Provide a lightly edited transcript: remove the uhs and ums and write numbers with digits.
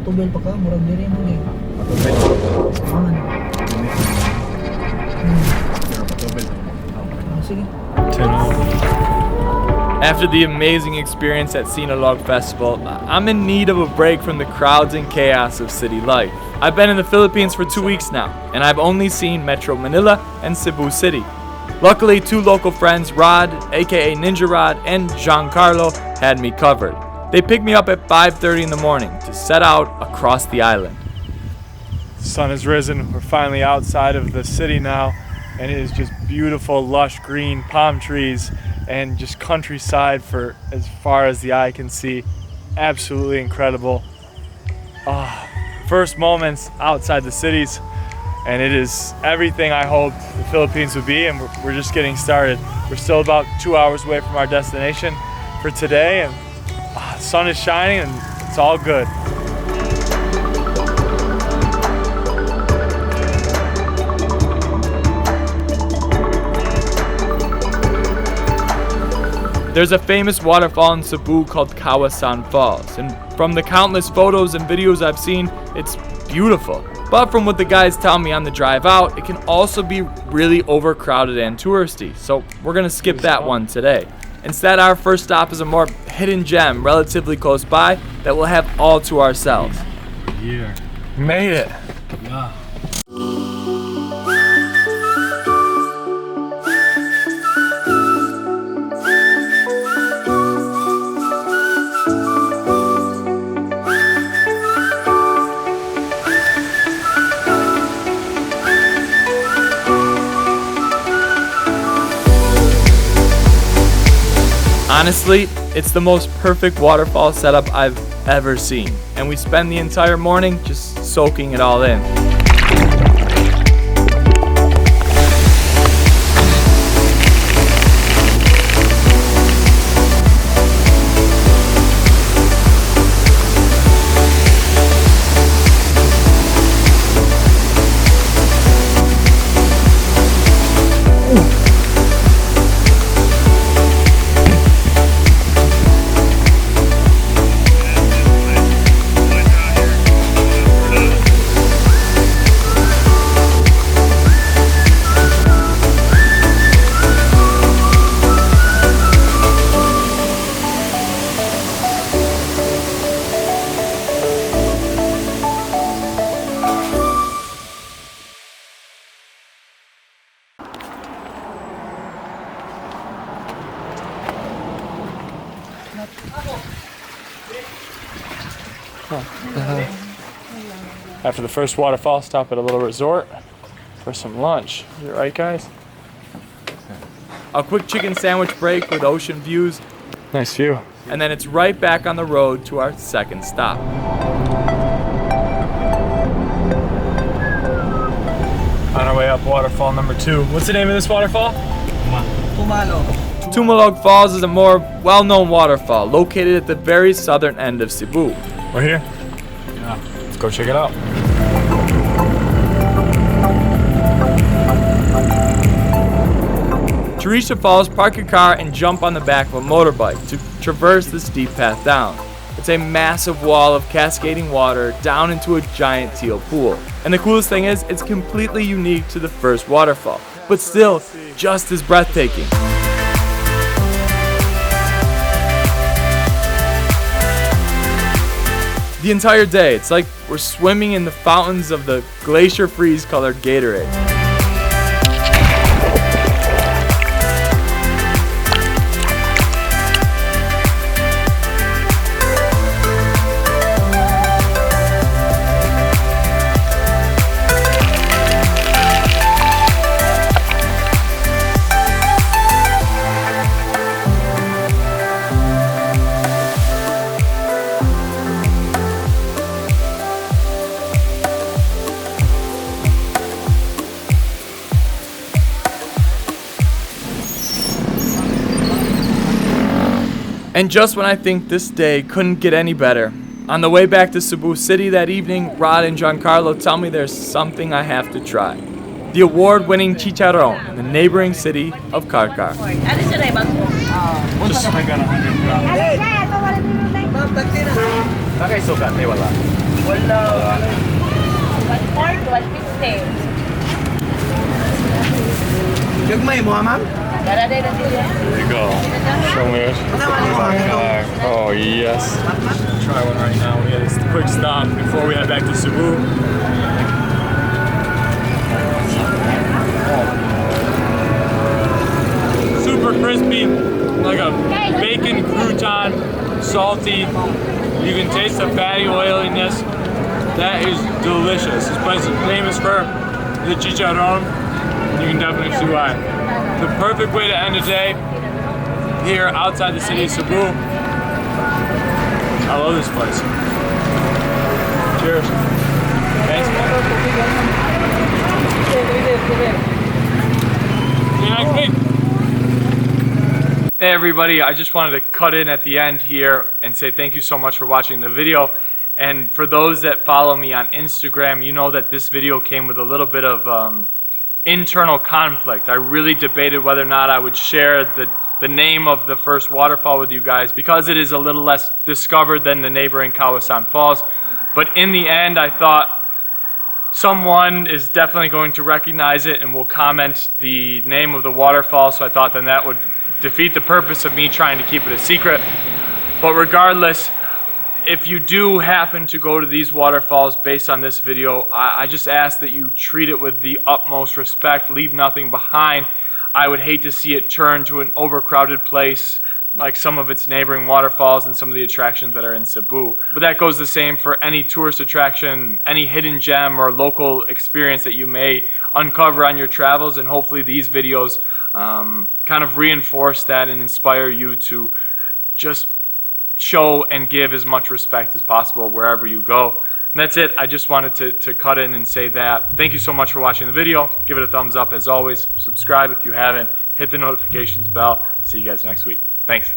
Matubel pa ka, murag diri mo ni. Matubel. Aman. Matubel. Sige. After the amazing experience at Tumalog Festival, I'm in need of a break from the crowds and chaos of city life. I've been in the Philippines for 2 weeks now, and I've only seen Metro Manila and Cebu City. Luckily, 2 local friends, Rod, aka Ninja Rod, and Giancarlo, had me covered. They picked me up at 5:30 in the morning to set out across the island. The sun has risen. We're finally outside of the city now, and it is just beautiful, lush green palm trees and just countryside for as far as the eye can see. Absolutely incredible. First moments outside the cities, and it is everything I hoped the Philippines would be, and we're just getting started. We're still about 2 hours away from our destination for today, and the sun is shining and it's all good. There's a famous waterfall in Cebu called Kawasan Falls, and from the countless photos and videos I've seen, it's beautiful. But from what the guys tell me on the drive out, it can also be really overcrowded and touristy, so we're gonna skip that one today. Instead, our first stop is a more hidden gem relatively close by that we'll have all to ourselves. Yeah. Made it! Yeah. Honestly, it's the most perfect waterfall setup I've ever seen, and we spend the entire morning just soaking it all in. After the first waterfall, stop at a little resort for some lunch. Is it right, guys? A quick chicken sandwich break with ocean views, Nice view. and then it's right back on the road to our second stop. On our way up, waterfall number 2. What's the name of this waterfall? Tumalog. Tumalog Falls is a more well-known waterfall located at the very southern end of Cebu. We're here? Yeah. Let's go check it out. To reach the falls, park your car and jump on the back of a motorbike to traverse the steep path down. It's a massive wall of cascading water down into a giant teal pool. And the coolest thing is, it's completely unique to the first waterfall, but still just as breathtaking. The entire day, it's like we're swimming in the fountains of the glacier freeze colored Gatorade. And just when I think this day couldn't get any better, on the way back to Cebu City that evening, Rod and Giancarlo tell me there's something I have to try. The award-winning Chicharrón in the neighboring city of Carcar. Just like on 100 grams. Ma'am, tagti na. Bagay sukat, wala. Gagmay mo, ma'am? Here you go. Show me it. Oh, yes. Try one right now. We had a quick stop before we head back to Cebu. Super crispy, like a bacon crouton, salty. You can taste the fatty oiliness. That is delicious. This place is famous for the Chicharrón. You can definitely see why. The perfect way to end a day here outside the city of Cebu. I love this place. Cheers. Thanks, man. See you next week. Hey everybody, I just wanted to cut in at the end here and say thank you so much for watching the video. And for those that follow me on Instagram, you know that this video came with a little bit of internal conflict. I really debated whether or not I would share the name of the first waterfall with you guys because it is a little less discovered than the neighboring Kawasan Falls. But in the end, I thought someone is definitely going to recognize it and will comment the name of the waterfall, so I thought then that would defeat the purpose of me trying to keep it a secret. But regardless, if you do happen to go to these waterfalls based on this video, I just ask that you treat it with the utmost respect, leave nothing behind. I would hate to see it turn to an overcrowded place like some of its neighboring waterfalls and some of the attractions that are in Cebu. But that goes the same for any tourist attraction, any hidden gem or local experience that you may uncover on your travels, and hopefully these videos kind of reinforce that and inspire you to just show and give as much respect as possible wherever you go. And that's it. I just wanted to cut in and say that. Thank you so much for watching the video. Give it a thumbs up as always. Subscribe if you haven't. Hit the notifications bell. See you guys next week. Thanks.